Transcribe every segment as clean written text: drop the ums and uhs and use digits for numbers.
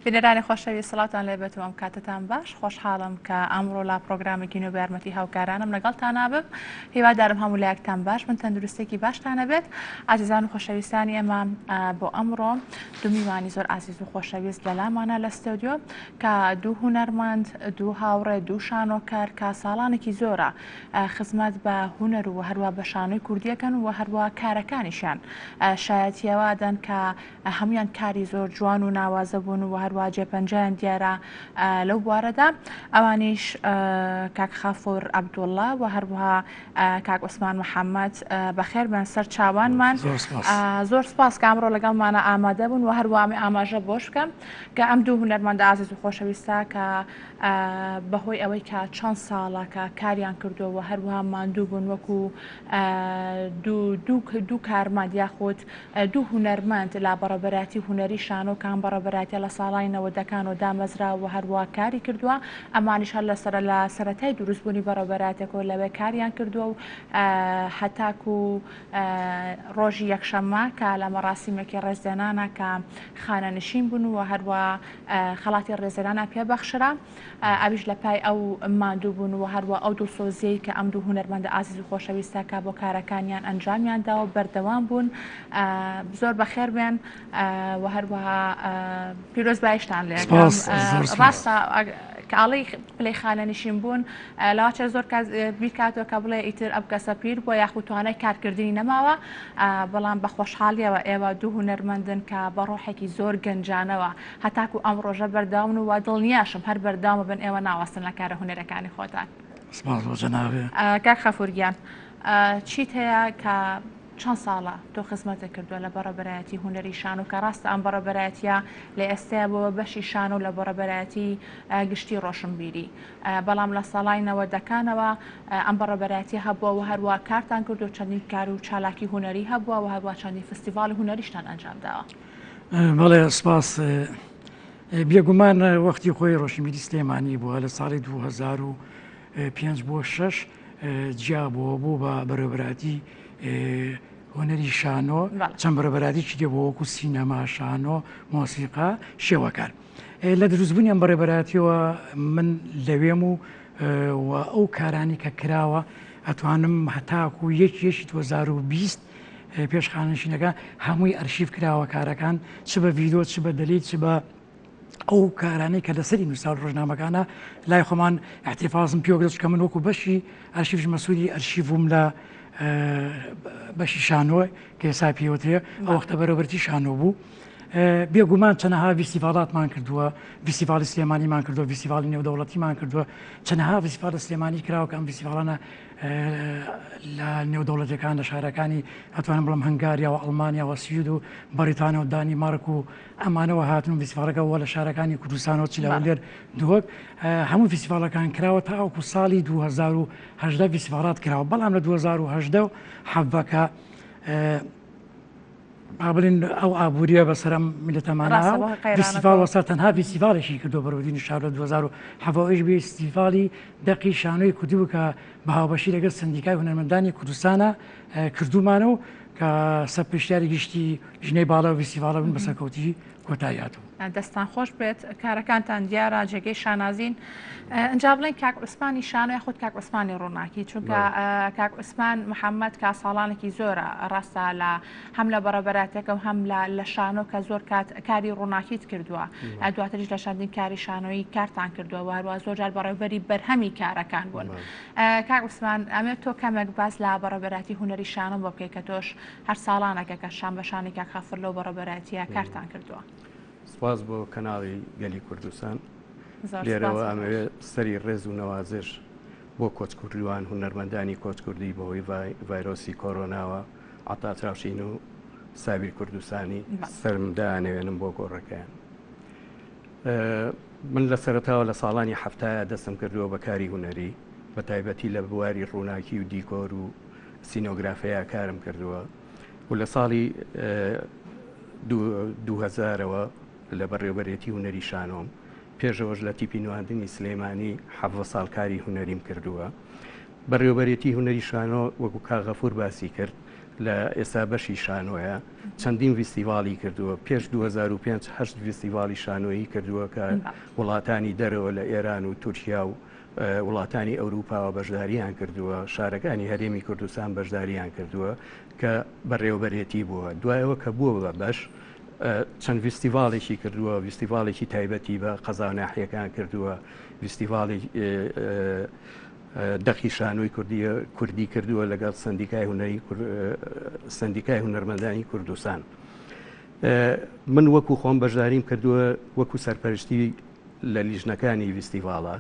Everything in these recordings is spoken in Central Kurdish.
بینەرانی خۆشەوی سڵاتان لێبێت و ئەم کاتتان باش خۆشحاڵم کە ئەمڕۆ لا پرۆگرامێکی نوێ بە یارمەتی هاوکارانم لەگەڵتان نابم هیوادارم هەموو لایەکتان باش من تەندروستێکی باشتانە بێت ئازیزان و خۆشەویستانی ئێمە بۆ ئەمڕۆ دوو میوانی زۆر ئازیز و خۆشەویست لەلامانە لە ستۆدیۆ کە دوو هونەرمەند دوو هاوڕێ دوو شانۆکار کە ساڵانێکی زۆرە خزمەت بە هونەر و هەروە بە شانۆی کوردیەکەن و هەروە کارەکانیشیان شایەتیەوادەن کە هەمویان کاری زۆر جوان و ناوازە بوون و هەروە جێپەنجیان دیارە لەو بوارەدا ئەوانیش کاک خافۆر عەبدوڵڵا و هەروەها کاک عوسمان محەممەد بەخێر بن سەر چاوانمان زۆر سپاس کە ئەمڕۆ لەگەڵمانە ئامادە بوون و هەروە ئاماژە بۆش بکەم کە ئەم دوو هونەرمەندە ئازیز و خۆشەویستە کە بەهۆی ئەوەی کە چەند ساڵە کە کاریان کردووە هەروەها ماندوو بوون وەکو دوو کارمەند یاخود دوو هونەرمەند لا بەڕێوەبەرەتی هونەری شانۆکان بەڕێوەبەرەتی لە ساڵای نەوەدەکان و دامەزرا و هەروە کاری کردووە ئەمانیش هەر لە سەرەتای دروستبوونی بەڕێوەبەراتێکەوە لەوێ کاریان کردووە و هەتاکو ڕۆژی یەکشەممە کە لە مەراسیمێکی ڕێزدێنانە کە خانەنشین بوون و هەروە خەڵاتی ڕێزێنانە پێبەخشرا ئەویش لە پای ئەو ماندوو بوون و هەروە ئەو دڵسۆزیەی کە ئەم دوو هونەرمەندە ئازیز و خۆشەویستەکە بۆ کارەکانیان ئەنجامیان داوە بەردەوام بوون زۆر بەخێر بێن و هەروەها پیرۆز بایشتان لێ ڕاستە کاڵی پلەی خانەنشین بوون لاوەچە زۆر بیکاتەوە کە بڵێ ئیتر ئەم کەسە پیر بۆ یاخود توانای کارکردنی نەماوە بەڵام بە خۆشحاڵیەوە ئێوە دوو هونەرمەندن کە بە ڕۆحێکی زۆر گەنجانەوە هەتاکو ئەم ڕۆژە بەرداون و دڵنیاشم هەر بەرداومە بن ئێوە ناوەستن لە کارە هونەرەکانی خۆتان کاک خەفوورگیان چیت هەیە کە چەند ساڵە تۆ خزمەتە کردووە لە بەڕێوەبەرەتی هونەری شانۆ کە ڕاستە ئەم بەڕێوەبەرەتیە لە ئێستایا بۆ بەشی شانۆ لە بەڕێوەبەرەتی گشتی ڕۆشنبیری بەڵام لە ساڵای نەوەدەکانەوە ئەم بەڕێوەبەرەتی هەبووە و هەروە کارتان کردو چەندین کار و چالاکی هونەری هەبووە و هەروە چەندین فستیڤاڵی هونەریشتان ئەنجام داوە. بەڵێ سپاس بێگومان وەختی خۆی ڕۆشنبیری سلێمانی بووە لە ساڵی 2005 بۆ 6 جیا بۆ بە بەڕێوەبەرەتی هونەری شانۆ چەند بەڕێوەبەراتیی دێ بۆ وەکو سینەما شانۆ مۆسیقا شێوەکار لە دروستبوونی ئەم بەڕێوەبەراتیەوە من لەوێم و ئەو کارانی کە کراوە ئەتوانم هەتاکو یەکی 2020 پێش خانەنشینەکە هەمووی ئەرشیف کراوە کارەکان چ بە ڤیدۆ چ بە دەلیل چ بە ئەو کارانەی کە لەسەری نووسراو ڕۆژنامەکانە لای خۆمان احتیفازم پێوە کە من وەکو بەشی ئەرشیفش مەسوولی ئەرشیڤوم لە بەشی شانۆی کە ئێستا پێوترێ ئەو وەختە بەرەوبەرتی شانۆ بوو بێگومان چەندەها ڤیسیڤالاتمان کردووە ڤیسیڤاڵی سلێمانیمان کردووە ڤیسیڤاڵی نێودەوڵەتیمان کردووە چەندەها ڤیسیڤالە سلێمانی کراوە کە ئەم ڤیسیڤاڵانە لە نێودەوڵەتەکان لە شارەکانی هەتوانم بڵم هەنگاریا و ئەڵمانیا و سوید و بەریتانیا و دانیمارک و ئەمانەوە هاتن و ڤیسیڤالەکەەوە لە شارەکانی کوردستانەوە چ لەولێر دووەک هەموو ڤیسیڤالەکان کراوە تا ئەوکو ساڵی 2010 ڤیسیڤالات کراوە بەڵام لە 2010 حەڤەکە بڵین ئەو ئابوووریە بەسەرم میلەتەمانە ڤیسیڤال وەسەر تەنها ڤیسیڤالێکی کردو بەڕوودینی شار لە 2010 بێ فستیڤالی دەقی شانۆی کوردی بوو کە بە هاوبەشی لەگەڵ سندیکای هونەرمەندانی کوردستانە کردومانە و کە سەرپشتیاری گشتی ژنەی باڵە و ڤیسیڤالە بوون بە سەرکەوتی کۆتاییات و دەستان خۆش بێت کارەکانتان دیارە جێگەی شانازین ئەنجا بڵێن کاک عوسمانی شانۆی خۆت کاک عوسمانی ڕووناکی چونکە کاک عوسمان محەممەد کا ساڵانێکی زۆرە ڕاستە لە هەم لە بەڕێوەبەراتێکە و هەم لە شانۆ کە زۆر کاری ڕووناکیت کردووە دواتریش لە چەندین کاری شانۆیی کارتان کردووە هەروە زۆر جار بەڕێوەبەری بەرهەمی کارەکان بوون کاک عوسمان ئەمێ تۆ کەمێک باس لە بەڕێوەبەراتی هونەری شانۆ بۆ بکەیت کە تۆش هەر ساڵانەکە کە شان بە شانی کاک خەفر لەو بەڕێوەبەراتیە کارتان کردووە. سپاس بۆ کەناڵی گەلی کوردستان لێرەوە ئەمەوێ سەری ڕێز و نەوازش بۆ کۆچکوردیوان هونەرمەندانی کۆچکوردی بەهۆی ڤایرۆسی کۆرۆناوە عەتا چاوشین و سابیر کوردستانی سەرمدانەوێنم بۆ گۆڕەکەیان من لە سەرەتاوە لە ساڵانی هەفتایە دەستم کردووە بە کاری هونەری بە تایبەتی لە بواری ڕووناکی و دیکۆر و سینۆگرافەیە کارم کردووە و لە ساڵی 2000ەوە لە بەڕێوەبەرێتی هونەری شانۆم پێشەوەش لە تیپی نواندنی سلێمانی 7 ساڵ کاری هونەریم کردووە بەڕێوەبەرێتی هونەری شانۆ وەکو کاغەفور باسی کرد لە ئێستا بەشی شانۆیە چەندین فیستیڤالی کردووە پێش 2005 هەشت فیستیڤالی شانۆیی کردووە کە وڵاتانی دەرەوە لە ئێران و تورکیا و وڵاتانی ئەوروپاوە بەشداریان کردووە شارەکانی هەرێمی کوردستان بەشداریان کردووە کە بەڕێوەبەرێتی بووە دوایەوە کە بووە بە بەش چەند فیستیڤالێکی کردووە فیستیڤالێکی تایبەتی بە قەزاناحیەکان کردووە فیستیڤالی دەقی شانۆی کوردی کردووە لەگەڵ سندیکای هونەرمەندانی کوردستان من وەکو خۆم بەشداریم کردووە وەکو سەرپەرشتی لە لیژنەکانی فیستیڤاڵە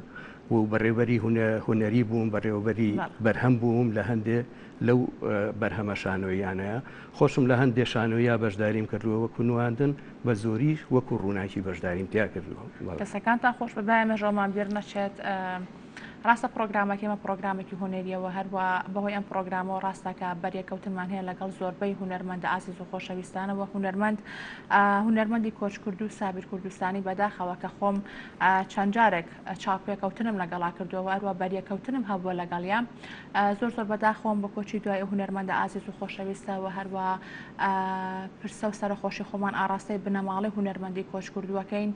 و بەڕێوەبەری هونەری بووم بەڕێوەبەری بەرهەم بووم لە هەندێک لەو بەرهەمە شانۆیانەیە خۆشم لە هەندێک شانۆیە بەشداریم کردووە وەکو نواندن بە زۆری وەکو ڕووناکی بەشداریم تیا کردووە کەسەکانتان خۆش بەبایە ژۆمان بیر نەچێت ڕاستە پرۆگرامەکەمە پرۆگرامێکی هونەریەوە هەروە بەهۆی ئەم پرۆگرامەوە ڕاستەکە بەریەکەوتنمان هەیە لەگەڵ زۆربەی هونەرمەندە ئازیز و خۆشەویستانەوە هونەرمەندی کۆچکرد و سابیر کوردستانی بەداخەوە کە خۆم چەند جارێک چاپێکەوتنم لەگەڵا کردووە هەروە بەریەکەوتنم هەبووە لەگەڵیان زۆر بەداخۆم بە کۆچی دوای هونەرمەندە ئازیز و خۆشەویستەوە هەروە پرسە و سەرخۆشی خۆمان ئاراستەی بنەماڵی هونەرمەندی کۆچکردووەکەین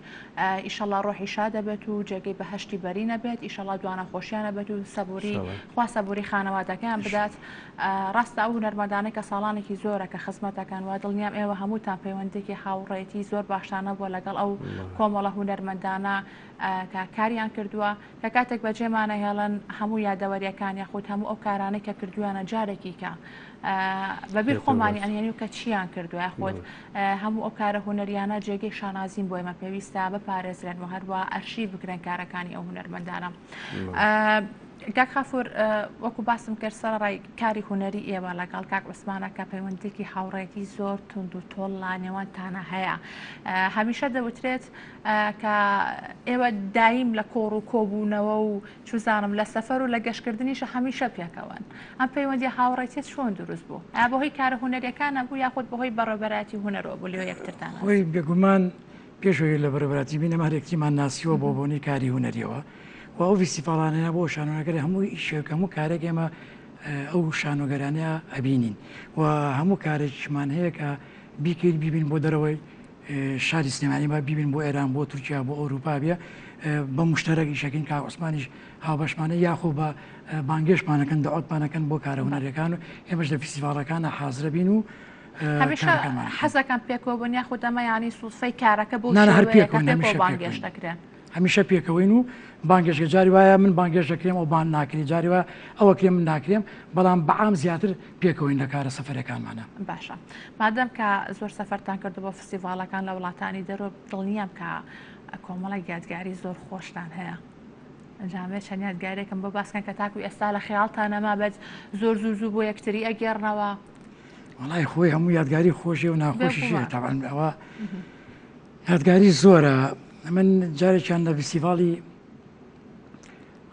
ئیشەڵا ڕۆحی شا دەبێت و جێگەی بەهەشتی بەری نەبێت ئیشەڵا دوانە خۆشیانە بێت و خوا سەبووری خانەوادەکەیان بدات ڕاستە ئەو هونەرمەندانەی کە ساڵانێکی زۆرە کە خزمەتەکان وا دڵنیام ئێوە هەمووتان پەیوەندێکی هاوڕێتی زۆر باشانە بووە لەگەڵ ئەو کۆمەڵە هونەرمەندانە کە کاریان کردووە کە کاتێک بەجێمانە هێڵن هەموو یادەوەریەکان یاخود هەموو ئەو کارانەی کە کردویانە جارێکی کە بەبیر خۆمانی ئەنیێنی و کە چیان کردو یاخود هەموو ئەو کارە هونەریانە جێگەی شانازیم بۆ ئێمە پێویستە بپارێزرێن و هەروە ئەرشی بکرێن کارەکانی ئەو هونەرمەندانە کاک خەفور وەکو باسم کرد سەرڕای کاری هونەری ئێوە لەگەڵ کاک عوسمانە کە پەیوەندێکی هاوڕێتی زۆر تونند و تۆڵ لە نێوانتانە هەیە هەمیشە دەوترێت کە ئێوە دایم لە کۆڕ و کۆبوونەوە و چوزانم لە سەفەر و لە گەشتکردنیشە هەمیشە پێکەوەن ئەم پەیوەندی هاوڕێتیت چۆن دروست بوو بەهۆی کارە هونەریەکانە بوو یاخود بەهۆی بەڕێوەبەراتی هونەرەوە بوو لێوە یەکترتان خۆی بێگومان پێشەوەی لە بەڕێوەبەراتی بینەمە هەرێکتیمان ناسیوە بۆ بۆنی کاری هونەریەوە و ئەو فیستیڤاڵانەیە بۆ شانۆگەری هەمووی ئیشێک هەموو کارێک ئێمە ئەو شانۆگەرانەیە ئەبینین و هەموو کارێکمان هەیە کە بیکەیت بیبین بۆ دەرەوەی شاری سلێمانی با بیبین بۆ ئێران بۆ تورکیا بۆ ئەوروپا بێ بە مشتەرەك ئیشەکەین کاک عوسمانیش هاوبەشمانە یاخۆ بە بانگێشمانەکەن دەعوتمانەکەن بۆ کارە هونەریەکان و ئێمەش لە فیستیڤاڵەکانە حازرە بین و هەمیشە حەزەکەم پێکەوە بوون یاخود ئەمە یانی سوسفەی کارەکە بۆ هەر پێکەوەین بانگێش دەکرێن هەمیشە پێکەوەین و بانگێشگە جاری وایە من بانگێش دەکرێم ئەو بان ناکرێت جاری وایە ئەوە کرێم من ناکرێم بەڵام بەعام زیاتر پێکەوەین لە کارە سەفەرەکانمانە باشە مادەم کە زۆر سەفەرتان کردو بۆ فستیڤالەکان لە وڵاتانی دەرۆ دڵنیام کە کۆمەڵی یادگاری زۆر خۆشتان هەیە ئەنجامێت چەند یادگارێکم بۆ باسکەن کە تاکو ئێستا لە خەیاڵتان نەما بێت زۆر زوو بۆ یەکتری ئەگەڕنەوە وڵای خۆی هەموو یادگاری خۆشی و ناخۆشیشێت تاوان ئەوە یادگاری زۆرە من جارێکیان لە فستیڤاڵی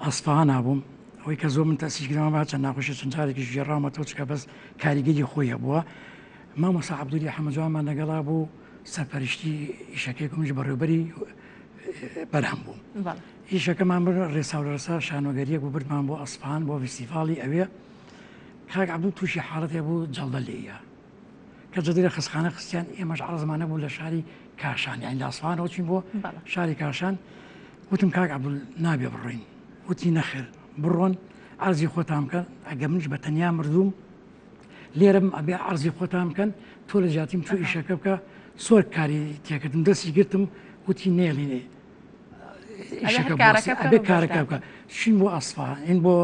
ئەسفەهان بووم ئەوەی کە زۆر من تەسیکردەوە با چەند ناخۆشی چەند جارێکیش گێڕاومەتەوە چکە بەس کاریگەری خۆیە بووە مامۆستا عەبدولی حەمەدجانمان لەگەڵا بوو سەرپەرشتی ئیشەکەی کومش بەڕێوەبەری بەرهەم بووم ئیشەکەمان بر ڕێساوڕێسا شانۆگەریەک بوو بردمان بۆ ئەسفەهان بۆ فستیڤاڵی ئەوێ کاک عەبدوو تووشی حاڵەتێ بوو جەڵدە لێیە کە جەدی لە خستخانە خستیان ئێمەش عەرزمانە بوو لە شاری کاشان یانی لە ئەسفەهانەوە چین بۆ شاری کاشان وتم کاک عەبدوول نابێ بڕۆین وتی نەخێر بڕۆن عەرزی خۆتان بکەن ئەگە منش بە تەنیا مردوم لێرەم ئەبێ عەرزی خۆتان بکەن تۆ لە جیاتیم تو ئیشەکە بکە سۆر کاری تێکردم دەستی گرتم وتی نێڵینێ ئیشەکە ئەبێ کارەکە بکە چین بۆ ئەسفەهان این بۆ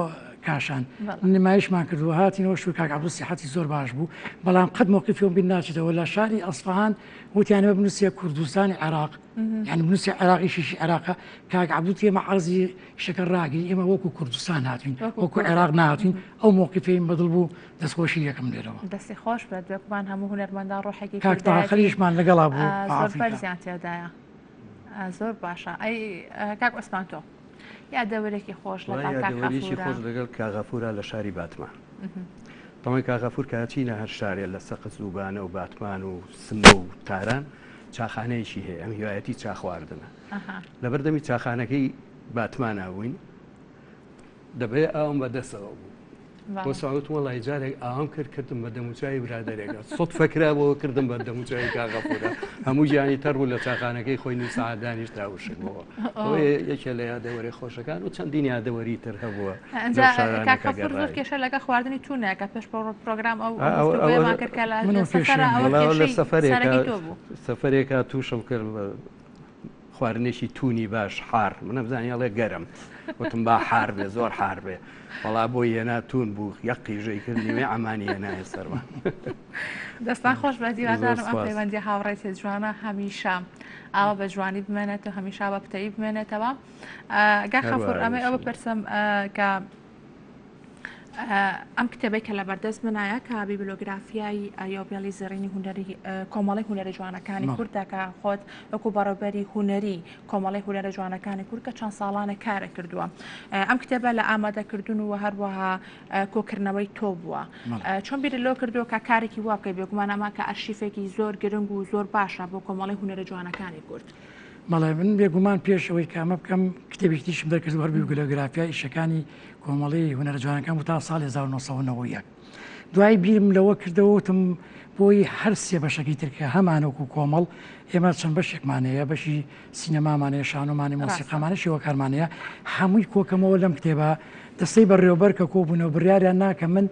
کاشان نمایشمان کردووە هاتینەوە شوی کاک عەبدوو سیحەتی زۆر باش بوو بەڵام قەت موقفیەوە بیر ناچێتەوە لە شاری ئەسفەهان وتیانەوە بنووسە کوردستانی عێراق یعنی بنووسە عێراقیشیشی عێراقە کاک عەبدوو ئێمە عەرزی شەکە ڕاگری ئێمە وەکو کوردستان هاتوین وەکو عێراق نهاتوین ئەو موقفەیەم بەدڵ بوو دەستخۆشی یەکەم لێرەوە دەستی خۆش بێت بێکمان هەموو هونەرمەندان ڕۆحێکی کاک تاخەلیشمان لەگەڵا بوو زۆر زیان تێدایە زۆر باشە ئەی کاک عوسمان تۆ یادەوەرێکی خۆش یادەوەریکی خۆش لەگەڵ کاغەفورە لە شاری باتمان دەڵێن کاغەفور کاچینە هەر شارێ لە سەقز و بانە و باتمان و سنە و تاران چاخانەیەکی هەیە ئەم هیوایەتی چاخواردنە لە بەردەمی چاخانەکەی باتمان ئاوین دەبێ ئەوم بەدەستەوە بوو بۆ ساوت وڵی جارێک ئاوام کردم بە دەموچای برادێکە سۆت فەکرابەوە کردم بە دەموچای کاغەپۆدا هەموو ژیانی تەڕ بوو لە چاقانەکەی خۆی نووس سعادانیش داوشکەوە یەکێ لە یادەوەری خۆشەکان و چەندین یادەوەری تر هەبووە زۆر کێشە لەگە خواردنی تونەکە پێش پرۆگرام ئەومان کرد لە سەفەرێکا تووشم کرد خواردنێکی تونی باش حار منە بزانیاڵێ گەرم وتم با حار بێ زۆر حار بێ وەڵا بۆ هێنا تون بوو یەقی ژەی کردنیوێ ئەمانی هێنایە سەرما دەستان خۆش بە دیوادارم ئەم پەیوەندی هاوڕێتی جوانە هەمیشە ئاوە بە جوانی بمێنێتەوە هەمیشا بە پتەی بمێنێتەوە گا خەفور ئەمە ئەوە پرسم کە ئەم کتێبەی کە لە بەردەست منایە کە بیبلۆگرافیای ئایۆبیالی زێڕینی هونەری کۆمەڵی هونەری جوانەکانی کوردە کە خۆت وەکو بەڕێوەبەری هونەری کۆمەڵی هونەرە جوانەکانی کورد کە چەند ساڵانە کارە کردووە ئەم کتێبە لە ئامادەکردن و هەروەها کۆکردنەوەی تۆ بووە چۆن بیرت لەوە کردووە کە کارێکی وا بکەی بێگومان ئەمە کە ئەرشیفێکی زۆر گرنگ و زۆر باشە بۆ کۆمەڵی هونەرە جوانەکانی کورد مەڵێ من بێگومان پێش ئەوەی کامە بکەم کتێبێکیشم دەرکرد هەر بیبلۆگرافیای ئیشەکانی کۆمەڵی هونەرە جوانەکان بوو تا ساڵی 1991 دوای بیرم لەوە کردەوەتم بۆی هەر سێ بەشەکەی ترکە هەمانەوەکو کۆمەڵ ئێمە چەند بەشێکمانەیە بەشی سینەمامانەیە شانۆمانی مۆسیقامانە شێوەکارمانەیە هەمووی کۆکەمەوە لەم کتێبە دەستەی بەڕێوەبەر کە کۆبوونەوە بڕیاریان ناکە من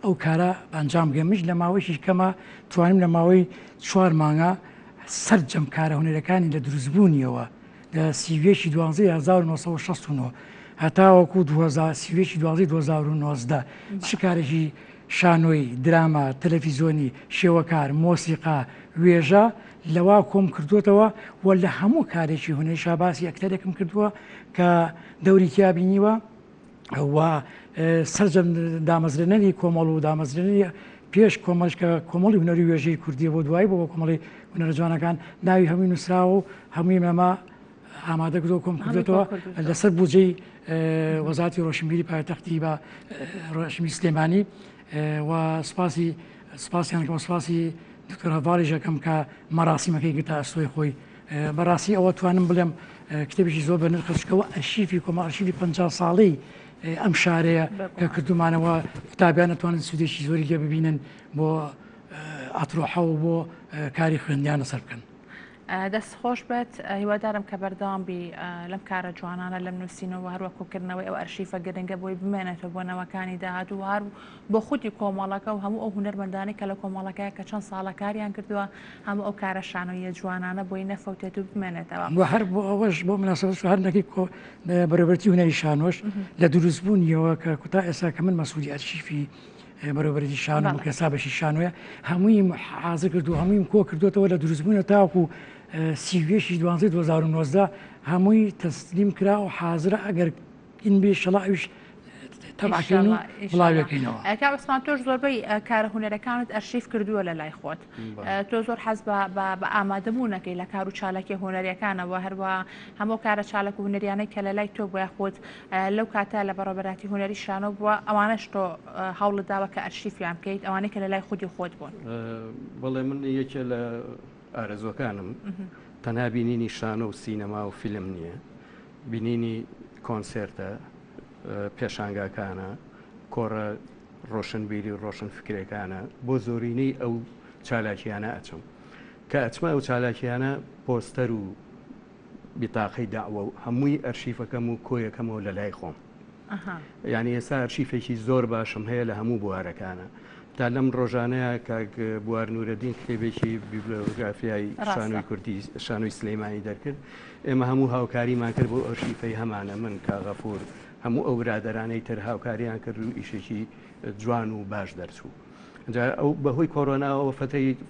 ئەو کارە ئەنجام گەمش لە ماوەیەکی کەمە توانیم لە ماوەی 4 مانگە سەرجەم کارە هونەرەکانی لە دروستبوونیەوە لە سیوێکی 1969 هەتاوەکو سیوێکی 2019 چ کارێکی شانۆی دراما تەلەڤیزۆنی شێوەکار مۆسیقا وێژە لەوا کۆم کردوێتەوە و لە هەموو کارێکی هونەری شاباسی ئەکتەرێکم کردووە کە دەوری تیابینیوە و سەرجەم دامەزرێنەری کۆمەڵ و دامەزرێنەری پێش کۆمەڵشکە کۆمەڵی هونەری وێژەی کوردیە بۆ دوای بۆ کۆمەڵی هونەرە جوانەکان ناوی هەمووی نووسراوە و هەمووی مەما ئامادە کردەوە کۆم کردێتەوە لەسەر بودجەی وەزارەتی ڕۆشنبیری پایتەختی بە ڕۆشنبیری سلێمانی و سپاسیان کە سپاسی دکتۆر هەڤاڵی ژەکەم کە مەراسیمەکەی گرتا ئەستۆی خۆی بەڕاستی ئەوە توانم بڵێم کتێبێکی زۆر بە نرخشکەوە ئەشیفی کۆمە ئەرشیفی 50 ساڵی ئەم شارەیە کە کردومانەوە قوتابیان نتوانن سوودێکی زۆری لێ ببینن بۆ ئەترۆحە و بۆ کاری خوێندیانە سەر بکەن. دەست خۆش بێت هیوادارم کە بەردەوام بی لەم کارە جوانانە لەم نووسینەوە هەروە کۆکردنەوەی ئەو ئەرشیفە گرنگە بۆی بمێنێتەوە بۆ نەوەکانی داهاتوو هەر بۆ خودی کۆمەڵەکە و هەموو ئەو هونەرمەندانی کە لە کۆمەڵەکەیە کە چەند ساڵە کاریان کردووە هەموو ئەو کارە شانۆیە جوانانە بۆی نەفەوتێت و بمێنێتەوە بۆ هەر بۆ ئەوەش بۆ مناسبەت هەرنەکەی بەڕێوەبەرتی هونەری شانۆش لە دروستبوونیەوە کە کوتا ئێستا کە من مەسئولی ئەرشیفی بەڕێوەبەری شانۆ کەسا بەشی شانۆیە هەمووی حاضر کردو هەمووی کۆ کردوێتەوە لە دروستبوونە تاوەکو سیوێشی 2019 هەمووی تەسلیم کرا و حاضرە ئەگەر این بێ شەڵاویش تەبعکەین و بڵاوەکەینەوە. کا عوسمان تۆش زۆربەی کارە هونەرەکانت ئەرشیف کردووە لە لای خۆت تۆ زۆر حەز بە ئامادەبوونەکەی لە کار و چالەکی هونەریەکانەوە هەروە هەموو کارە چالک و هونەریانەی کە لە لای تۆ بۆیە خۆت لەو کاتە لە بەڕێوەبەراتی هونەری شانۆ بووە ئەوانەش تۆ هەوڵت داوە کە ئەرشیفیان بکەیت ئەوانەی کە لە لای خودی خۆت بوون. بەڵێ من یەکێ لە ئارەزوەکانم تەنها بینینی شانۆ و سینەما و فیلم نییە بینینی کۆنسێرتە پێشانگاکانە کۆڕە ڕۆشنبیری و ڕۆشن فکرەکانە بۆ زۆرینەی ئەو چالاکیانە ئەچم کە ئەچمە ئەو چالاکیانە پۆستەر و بیتاقەی داوە و هەمووی ئەرشیفەکەم و کۆیەکەمەوە لە لای خۆم یعنی ئێستا ئەرشیفێکی زۆر باشم هەیە لە هەموو بوارەکانە تا لەم ڕۆژانەیە کاک بوار نورەدین کتێبێکی بیبلۆگرافیای شانۆی کوردی شانۆی سلەیمانی دەرکرد ئێمە هەموو هاوکاریمان کرد بۆ ئەرشیفەی هەمانە من کاغەفور هەموو ئەو برادەرانەی تر هاوکاریان کرد و ئیشێکی جوان و باش دەرچوو ئەو بەهۆی کۆڕۆناەوە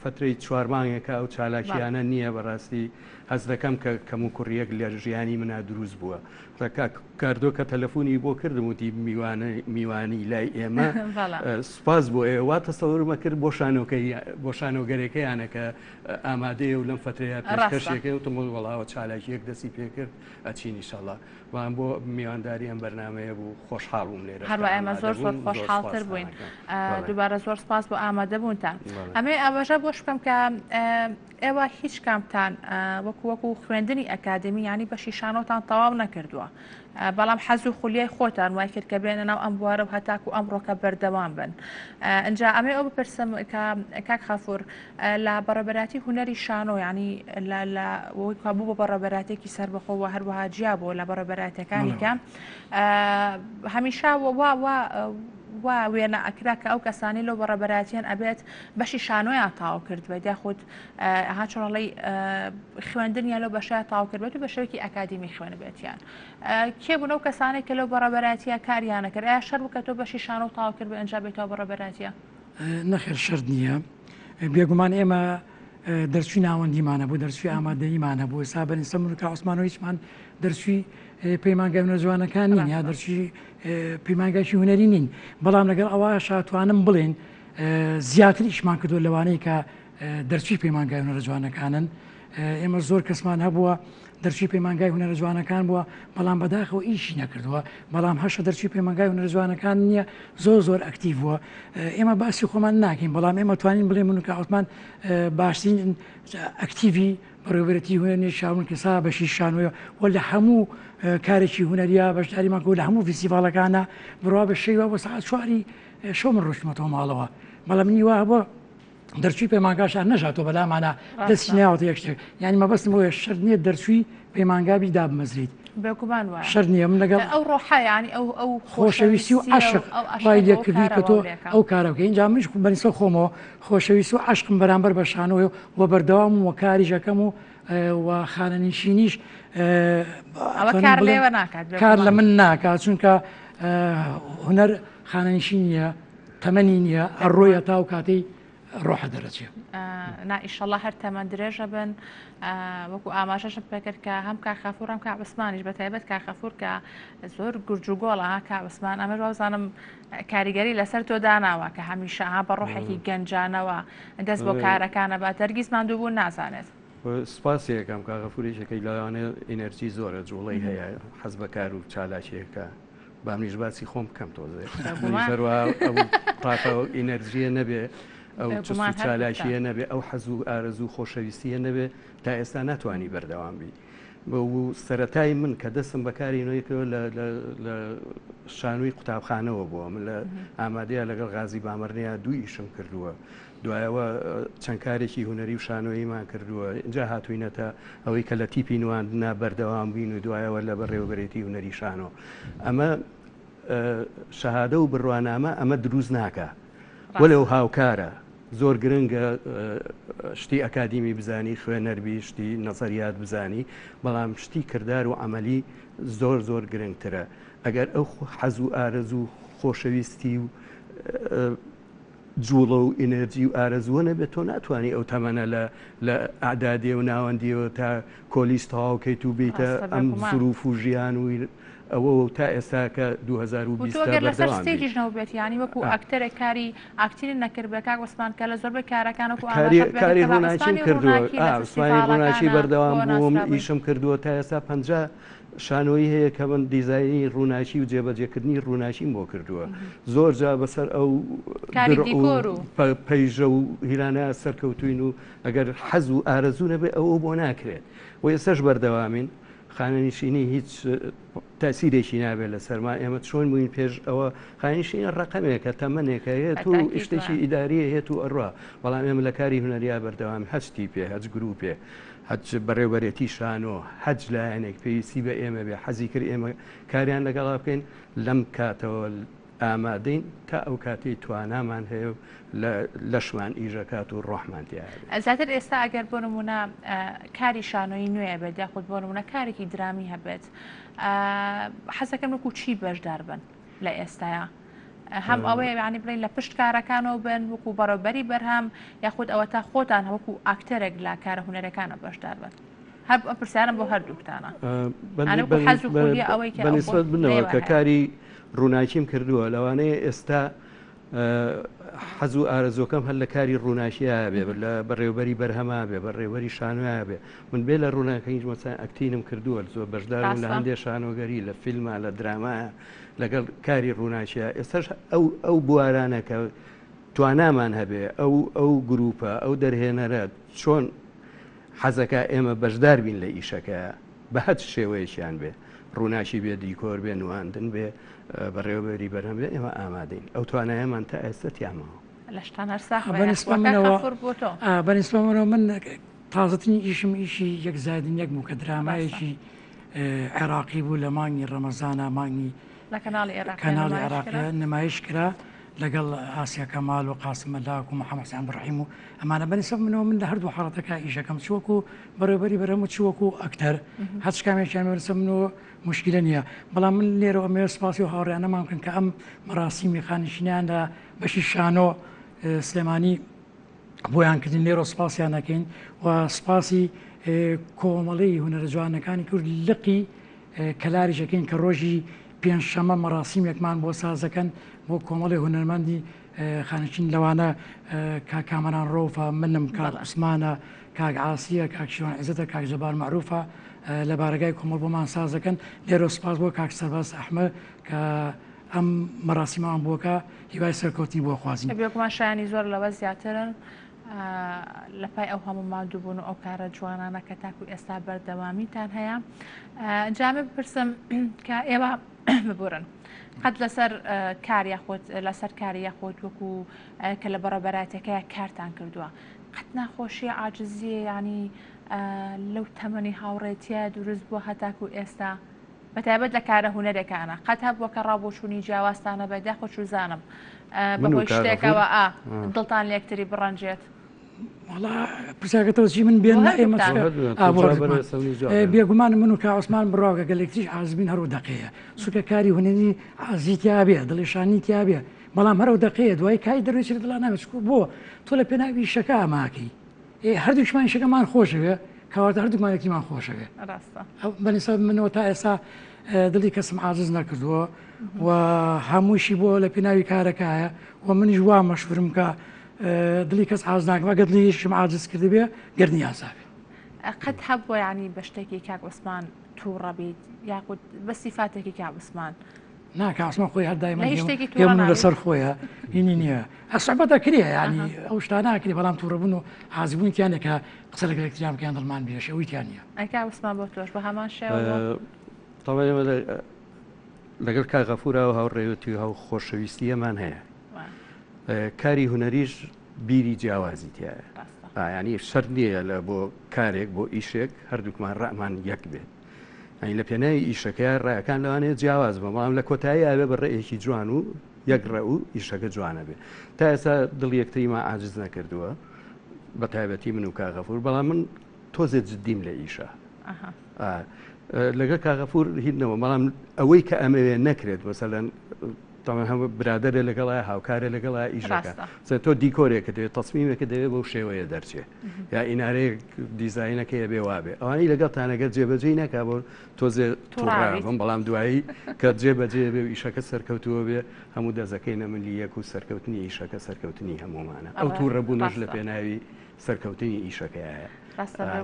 فترەی 4 مانگێکە ئەو چالاکیانە نییە بەڕاستی هەز دەکەم کە کەم و کوڕیەک لە ژیانی منە دروست بووە کاردۆ کە تەلەفۆنی بۆ کردم وتی میوانی لای ئێمە سوپاس بۆ ئێوە تەسەوڕمە کرد بۆ شانۆگەرەکەیانە کە ئامادەیە و لەم فترەیە پێشکەشێکی وتم وەڵاوە چالاکیەک دەستی پێکرد ئەچین ئینشەڵڵا وان بۆ میوانداری ئەم بەرنامەیە بوو خۆشحاڵ بووم لێرە هەروە ئێمە زۆر زۆر خۆشحاڵتر بووین دووبارە زۆر سپاس سپاس بۆ ئامادەبوونتان ئەمێ ئەوەژە بۆش بکەم کە ئێوە هیچ کامتان وەکو خوێندنی ئەکادمی ینی بەشی شانۆتان تەواو نەکردووە بەڵام حەز و خولیای خۆتان وای کرد کە بێنە ناو ئەم بوارە و هەتاکو ئەمڕۆکە بەردەوام بن ئەجا ئەمێ ئەو بپرسم کاک خەفور لە بەڕێبەراتی هونەری شانۆ ینی بوو بە بەڕێبەراتێکی سەربەخۆوە هەروەها جیا بۆ لە بەڕێبەراتەکانی کە هەمیشە وا وێنە ئەکرا کە ئەو کەسانی لەو بەڕێبەراتیان ئەبێت بەشی شانۆیان تاو کردوێت یاخود هاچۆڵی خوێندنیان لەو بەشای تاو کردوێت و بە شێوەیەکی ئەکادیمی خوێن بێتیان کێ بوون ئەو کەسانێک کە لەو بەڕێبەراتیە کاریانە کرد ئایا شەر بوو کە تۆ بەشی شانۆ تاو کرد بە ئەنجا بێتەوە بەڕێبەراتیە نەخێر شەرت نییە بێگومان ئێمە دەرچوی ناوەندیمانە بوو دەرچوی ئامادەیمانە بوو ئێستا بەنیسە منکە عوسمان و هیچمان دەرچوی پەیمانگای هونەر جوانەکان نین یا دەرچوی پەیمانگایشی هونەری نین بەڵام لەگەڵ ئەوە شاتوانم بڵێن زیاتر ئیشمان کردو لەوانەیە کە دەرچوی پەیمانگای هونەرە جوانەکانن ئێمە زۆر کەسمان هەبووە دەرچوی پەیمانگای هونەرە جوانەکان بووە بەڵام بەداخەوە ئیشی نەکردووە بەڵام هەشە دەرچوی پەیمانگای هونەرە جوانەکان نییە زۆر ئەکتیڤ بووە ئێمە باسی خۆمان ناکەین بەڵام ئێمە توانین بڵێ منکە عوسمان باشترین ئەکتیڤی بەڕێوەبەرەتی هونەری شاون کەسا بەشی شانۆیە و لە هەموو کارێکی هونەریە بەشداریمان کە لە هەموو فیستیڤالەکانە بڕوا بە شەیوە بۆ سەعات 4 شەو من ڕۆشتمەتەوە ماڵەوە بەڵام نیوا بۆ دەرچوی پەیمانگاشان نەژاتەوە بەلامانە دەستی ناوەتە یەک شتێک ینی مەبەستم بۆیە شەر نییە دەرچوی پەیمانگابی دابمەزریت بێگومان وایە شەر نییە من لەگەڵ ئەو ڕۆحەیانی ئەو خۆشەویستی و عاشق وای لێکردی کە تۆ ئەو کارە بکەی اینجا منش بەنیسە خۆمەوە خۆشەویستی و عاشقم بەرامبەر بە شانۆی و بەردەوام و کاریژەکەم و خانەنشینیش کار لە من ناکات چونکە هونەر خانەنشین نیە تەمەنی نییە ئەڕۆیە تا و کاتەی ڕۆحە دەرەچێ ئیشەڵڵا هەر تەمەند درێژە بن وەکو ئاماژەشم پێکرد کە هەم کاخەفور هەم کاعبسمانیش بەتایبەت کاخەفور کە زۆر گورج و گۆڵە کاعبسمان ئەمە وازانم کاریگەری لەسەر تۆ داناوە کە هەمیشە بە ڕۆحێکی گەنجانەوە دەست بۆ کارەکانە بە تەرگیز ماندوو بوون نازانێت سپاسی یەکەم کاغەفوریشەکەی لەوانێ ئینەرجی زۆرە جوڵی هەیە حەز بە کار و چالاکیەکە با منیش باسی خۆم بکەم تۆزێ تاقە ئینەرژیە نەبێ ئەو چالاشیە نەبێ ئەو حەز و ئارەزوو خۆشەویستیە نەبێ تا ئێستا ناتوانانی بەردەوام بی بە سەرەتای من کە دەستم بەکاری نوێیەکەوە لە شانووی قوتابخانەوە بووە من لە ئامادەیە لەگەڵ غازی بامەرنەیە دوو ئیشم کردووە دوایەوە چەند کارێکی هونەری و شانۆییمان کردووە اینجا هاتووینەتە ئەوەی کە لە تیپی نواندنا بەردەوام بین و دوایەوە لە بەڕێوەبەرێتی هونەری شانۆ ئەمە شەهادە و بڕوانامە ئەمە دروست ناکە وەلەو هاوکارە زۆر گرنگە شتی ئەکادیمی بزانی خوێنەربی شتی نەزەریات بزانی بەڵام شتی کردار و عملی زۆر گرنگترە ئەگەر ئەو حەز و ئارەز و خۆشەویستی و جوڵە و ئینەرجی و ئارەزووە نەبێت تۆ ناتوانانی ئەو تەمەنە لە ئەعدادێ و ناوەندیەوە تا کۆلیست تەواوکەیت و بیتە ئەم زروف و ژیان و ئەوە تا ئێستا کە 2020 بێت ینی وەکو ئەکتەرێک کاری ئاکتینی نەکرد بە کاک وەسمان کە لە زۆربەی کارەکانەکو کاری ڕووناچیم کردووە ئاسمانی ڕووناچی بەردەوام بووم ئیشم کردووە تا ئێستا 50 شانۆیی هەیە کە من دیزایانی ڕووناچی و جێبەجێکردنی ڕووناچیم بۆ کردووە زۆر جا بەسەر ئەو پەیژە و هیرانە سەرکەوتوین و ئەگەر حەز و ئارەزوو نەبێ ئەوە بۆ ناکرێت و ئێستاش بەردەوامین خانەنشینی هیچ تاسیرێکی نابێت لە سەرما ئێمە چۆن بووین پێش ئەوە خانیشینە ڕقەمێکە تەمەنێکە هێت و شتێکی ئیداریە هێت و ئەڕوا بەڵام ئێمە لە کاری هونەریا بەردەوام هەچتی پێ هەچ گروپێ هەچ بەڕێوەبەرێتی شانۆ هەج لایەنێک پێویستی بە ئێمە بێ حەزی کرد ئێمە کاریان لەگەڵا بکەین لەم کاتەوە ئامادەین تا ئەو کاتی توانامان هەیە لەشمان ئیژەکات و ڕۆحمان تیا زیاتر ئێستا ئەگەر بۆ نمونە کاری شانۆیی نوێ بێت یاخود بۆ نمونە کارێکی درامی هەبێت حەزەکەم وەکو چی بەشدار بن لە ئێستاە هەم ئەوەیە ینی بڵین لە پشت کارەکانەوە بن وەکو بەڕێوەبەری بەرهەم یاخود ئەوە تا خۆتان وەکو ئاکتەرێک لە کارە هونەرەکانە بەشدار بن هەر پرسیارم بۆ هەردووکتانە بەنسبەت بنەوە کە کاری ڕووناچیم کردووە لەوانەیە ئێستا حەز و ئارەزۆکەم هەر لە کاری ڕووناچیە بێ لە بەڕێوەبەری بەرهەما بێ بەڕێوەری شانۆیە بێ من بێ لە ڕووناکەی مەسان ئەکتینم کردووە زۆر بەشدار لە هەندێک شانۆگەری لە فیلمە لە درامایە لەگەڵ کاری ڕووناچیە ئێستاش ئەو بوارانەکە توانامان هەبێ ئەو گروپە ئەو دەرهێنەرە چۆن حەزەکە ئێمە بەشدار بین لە ئیشەکە بە هەچ شێوەیەکیان بێ ڕووناشی بێ دیکۆر بێ نواندن بێ بەڕێوەبەری بەرهەم بێ ئێمە ئامادەین ئەو توانایەمان تا ئێستا تیامەوە بەنسبەمەوە من تازەترین ئیشم ئیشی یەکزادین یەک بوو کە درامایەکی عێراقی بوو لە مانگی ڕەمەزانە مانگی کەناڵی عێراقیە نمایش کرا لەگەڵ ئاسیا کەمال و قاسم مەلاک و محەممەد حوسێن ڕەحیم و ئەمانە بەنسبەم منەوە من لە هەردوو حاڵەتەکە ئیشەکەم چوەکو بەڕێوەبەری بەرهەم و چوەکو ئەکتەر هەچ کامێکیان بەنسبەم منەوە مشکلە نییە بەڵام من لێرەوە ئەمێ سپاسی و هاوڕێیانەمان بکەن کە ئەم مەراسیمی خانشینیان لە بەشی شانۆ سلێمانی بۆیان کردین لێرە سپاسیان نەکەین و سپاسی کۆمەڵی هونەرە جوانەکانی کورد لقی کەلاریشەکەین کە ڕۆژی پێنجشەمە مەراسیمێکمان بۆ سازەکەن بۆ کۆمەڵی هونەرمەندی خانشین لەوانە کاکامەران ڕۆفە منم کاک عوسمانە کاک عاسیە کاک شیوان عیزەتە کاک جەبار مەعروفە لە بارگای کۆمەڵ بۆمان سازەکەن لێرە سپاس بۆ کاک سەرباز ئەحمە کە ئەم مەراسیمان بووکە هیوای سەرکەوتنی بۆ خوازیین بێگومان شایانی زۆر لەوە زیاترن لە پای ئەو هەموو مادووبوون و ئەو کارە جوانانە کە تاکو ئێستا بەردەوامیتان هەیە جامێ بپرسم کە ئێوە ببورن قەت لەسەر کاری خۆت لەسەر کاری خۆت وەکو کە لە بەڕەبەراتەکەی کارتان کردووە قەت ناخۆشیە عاجزیە ینی لەو تەمەنی هاوڕێتیە دروست بووە هەتاکو ئێستا بەتایبەت لە کارە هونەرێکانە قەت هەبووە کە ڕابۆچوونی جیاوازتانە بەدا خۆچوزانم بەهۆی شتێکەوە دڵتان لێکتری بڕەنجێت پرسیاکەتەوەچی من بێن ئێمە بێگومان من و کا عوسمان بڕاوگە گەلێکتریش ئازبین هەرو دەقەیە سوکە کاری هونەری عزیتیا بێ دڵێشانیتیا بێ بەڵام هەرو دەقەیە دوای کای دەروێت دڵ ناوێت بۆ تۆ لە پێناوی شەکە ئاماکەی هەردووشمان شەکەمان خۆشەوێ کەواتە هەردووکمانێکیمان خۆشەوێ بەنیسا منەوە تا ئێستا دڵی کەسم عاجز نەکردووە و هەمووشی بۆ لە پێناوی کارەکایە و منیش وا مەشورم کە دڵی کەس عاز ناکەمە گە دڵیشم عاجز کرد بێ گەرنی یاساوێ قەت هەبووە ینی بە شتێکی کاک عوسمان تووڕەبیت یاخود بە سیفاتێکی کاک عوسمان ناکە عوسمان خۆی هەردایمە لەسەر خۆیە هینی نییە ئەسعبەتە کرێ ینی ئەو شتا ناکری بەڵام تووڕەبوون و حازبوونیانە کە قسە لە گەلێکتریان بکەیان دڵمان بێش ئەوییان نییە ئەکا عوسمان بۆ تۆش بە هەمان شێوە لەگەڵ کاغەفورە و هاوڕێوەتی و هاو خۆشەویستیەمان هەیە کاری هونەریش بیری جیاوازی تایە ینی شەر نییە لە بۆ کارێک بۆ ئیشێک هەردووکمان ڕەمان یەک بێت ئەین لە پێناوی ئیشەکە ڕێەکان لەوانەیە جیاواز بە بەڵام لە کۆتایی ئاوێ بە ڕێیەکی جوان و یەک ڕێ و ئیشەکە جوانە بێت تا ئێستا دڵ یەکتریمە عاجز نەکردووە بە تایبەتی من و کاغەفور بەڵام من تۆزێ جددیم لە ئیشە لەگە کاغەفور هیچنەوە بەڵام ئەوەی کە ئەمەوێ نەکرێت مەسەلەن هەموو برادرە لەگەڵای هاوکارە لەگەڵای ئیشەکە تۆ دیکۆرێکە دەوێت تەسمیمێکە دەوێت بەو شێوەیە دەرچێت یا ئینارەیە دیزینەکەی بێ وابێ ئەوانی لەگەڵتانەگەر جێبەجێی نەکا بۆ تۆزێ تووڕابم بەڵام دوایی کە جێبەجێ بێ و ئیشەکە سەرکەوتووە بێ هەموو دەزەکەی نەمەلی یەک و سەرکەوتنی ئیشەکە سەرکەوتنی هەمومانە ئەو تووڕەبوونەش لە پێناوی سەرکەوتنی ئیشەکەیە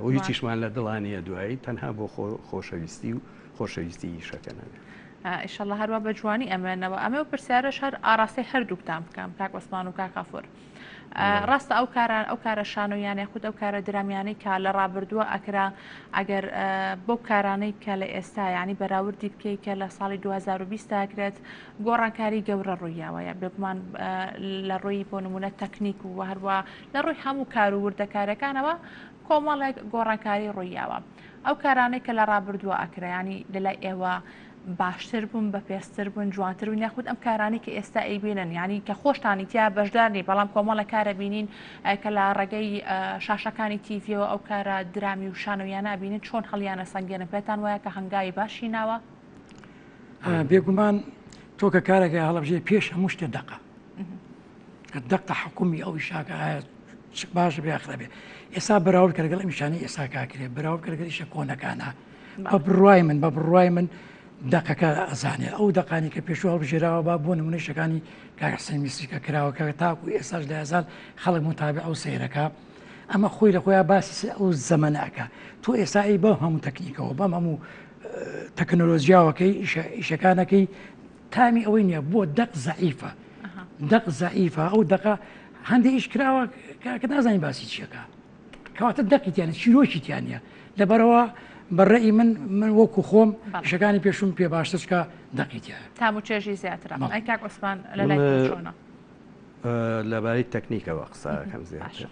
و هیچیشمان لە دڵانیە دوایی تەنها بۆ خۆشەویستی و خۆشەویستی ئیشەکە نەبێت ئیشەڵڵا هەروە بە جوانی ئەمێنەوە ئەمە و پرسیارەش هەر ئاراسی هەردووکتان بکەم کاک عوسمان و کاک غەفور ڕاستە ئەو کارە شانۆیان یاخود ئەو کارە درامیانەی کە لە ڕابردووە ئەکرا ئەگەر بۆ کارانەی کە لە ئێستا ینی بەراوردی بکەیت کە لە ساڵی 2020 ئەکرێت گۆڕانکاری گەورە ڕوویاوەیە بێگومان لە ڕۆیی بۆ نمونە تەکنیک و هەروە لە ڕووی هەموو کار و وردەکارەکانەوە کۆمەڵێک گۆڕانکاری ڕوویاوە ئەو کارانەی کە لە ڕابردووە ئەکرا ینی لەلای ئێوە باشتر بوون بە پێستر بوون جوانتر بوون یاخود ئەم کارانی کە ئێستا ئەیبینن ینی کە خۆشتانی تیا بەشدارنی بەڵام کۆمەڵە کارە بینین کە لە ڕێگەی شاشەکانی تیڤیەوە ئەو کارە درامی و شانۆیانە بینین چۆن هەڵیانە سەنگێنە پێتان وایە کە هەنگاوی باشی ناوە بێگومان تۆ کە کارێکە هەڵەبژێ پێش هەموو شتێ دەقە دەقە حکومی ئەوی شاکە باش بێخرە بێ ئێستا بەراورد کە لەگەڵ ئەمیشانەی ئێستا کاکرێ بەراورد کە لەگەڵ ئیشە کۆنەکانە بە بڕوای من دقەکە ئەزانێت ئەو دقانی کە پێشوە هەڵبژێراوە با بۆ نمونەی شەکانی کاکەسەن میسریکە کراوەکە تاکو ئێستاش لە هەزار خەڵک متابع ئەو سەیرەکە ئەمە خۆی لە خۆیان باسی ئەو زەمەنەکە تۆ ئێستایی بەم هەموو تەکنیکەوە بەم هەموو تەکنۆلۆژیاوەکەی ئیشەکانەکەی تامی ئەوەی نییە بۆ دەق زەعیفە دق زعیفە ئەو دقە هەندێک ئیش کراوە کە نازانین باسی چیەکە کەواتە دقیتیانە چیرۆکیتیانە لەبەرەوە بەڕێی من وەکو خۆم شەکانی پێشوم پێ باشترکە دقیتیە تام و چێژی زیاترە ئەیکاک عوسمان لە لای چۆنە لەبارەی تەکنیکەوە قساکەم زیاتر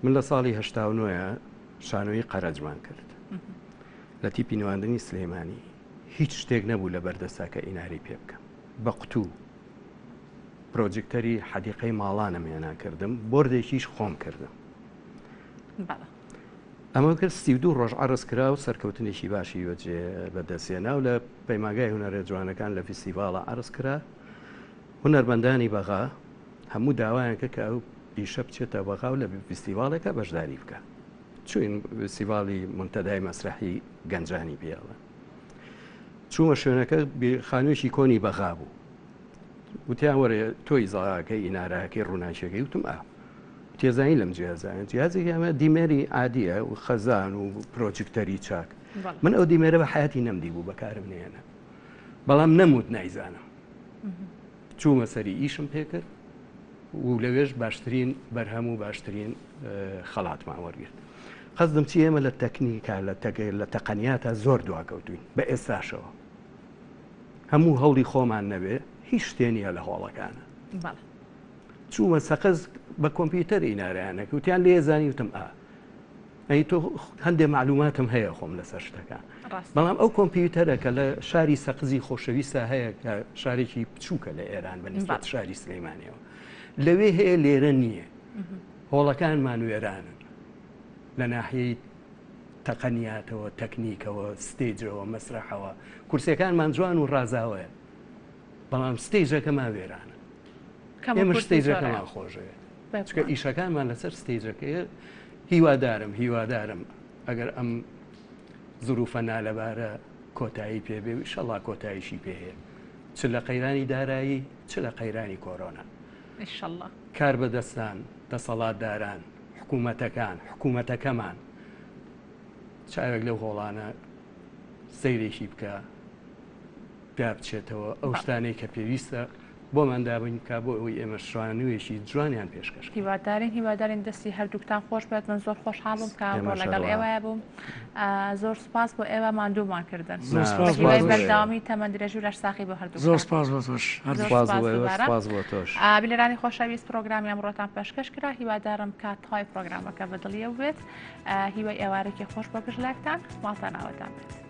من لە ساڵی هەشتا شانۆی قەرەجمان کرد لە تیپی نواندنی سلێمانی هیچ شتێک نەبوو لە بەردەساکە ئیناری پێ بکەم بە قوتوو پرۆجکتەری حەدیقەی ماڵانم هێنا کردم بۆردێکیش خۆم کردم ئەمە کرد 32 ڕۆژ عرض کرا و سەرکەوتنێکی باشی وەجێ بەدەستێنا و لە پەیماگای هونەرە جوانەکان لە فیستیڤاڵە عرض کرا هونەرمەندانی بەغا هەموو داوایانکە کە ئەو ئیشە بچێتە بەغا و لە فیستیڤاڵێکە بەشداری بکە چوین فیستیڤاڵی منتەدای مەسرحی گەنجانی پێڵە چوومە شوێنەکە خانوویەکی کۆنی بەغا بوو وتیان وەرە تۆی زاڵاکەی ئیناراکەی ڕووناچەکەی وتم تێزانی لەم جیازان جیازێکی ئەمە دیمێری عادیە و خەزان و پرۆجکتەری چاک من ئەو دیمێرە بە حیاتی نەمدی بوو بەکارم نێنە بەڵام نەموت نایزانم چوومە سەری ئیشم پێکرد و لەوێش باشترین بەرهەم و باشترین خەڵاتمان وەرگرت قەزدم چی ئێمە لە تەکنیکە لە تەقەنیاتە زۆر دواکەوتوین بە ئێستاشەوە هەموو هەوڵی خۆمان نەبێ هیچ شتێنیە لە هۆڵەکانە چوومە سەقز بە کۆمپیوتەر ئیناریانەکە وتیان لێزانی وتم ئەی تۆ هەندێک معلوماتم هەیە خۆم لەسەر شتەکان بەڵام ئەو کۆمپیوتەرە کە لە شاری سەقزی خۆشەویستە هەیە کە شارێکی بچووکە لە ئێران بەنسبەت شاری سلەیمانیەوە لەوێ هەیە لێرە نییە هۆڵەکانمان وێرانن لە ناحیەی تەقەنیاتەوە تەکنیکەوە ستێجەوە مەسرحەوە کورسەکانمان جوان و ڕازاوەیە بەڵام ستێجەکەمان وێرانە ئێمە ستێجەکەمان خۆشەوێت چکە ئیشەکانمان لەسەر ستێجەکەیە هیوادارم ئەگەر ئەم زروفە نالەبارە کۆتایی پێبێ و ئیشەڵا کۆتاییشی پێهەیە چ لە قەیرانی دارایی چ لە قەیرانی کۆرۆنا کار بەدەستان دەسەڵاتداران حکوومەتەکەمان چاوێک لەو هۆڵانە سەیرێکی بکە پیا بچێتەوە ئەو شتانەی کە پێویستە بۆمان دابین کا بۆ ئەوەی ئێمە شوانوێشی جوانیان پێشکەش هیوادارین دەستی هەردووکتان خۆش بێت من زۆر خۆشحاڵم کە لەگەڵ ئێوەیە بووم زۆر سپاس بۆ ئێوە ماندوومان کردن بەرداوامی تەمەند درێژ و لەش ساقی بۆ هەردوو زۆر سپاس بۆ تۆش بیلەرانی خۆشەویست پرۆگرامی ئەمڕۆتان پێشکەش کرا هیوادارم کات های پرۆگرامەکە بەدڵیە بێت هیوای ئێوارێکی خۆش بۆ پشلێکتان ماڵتان ئاوەتان بێت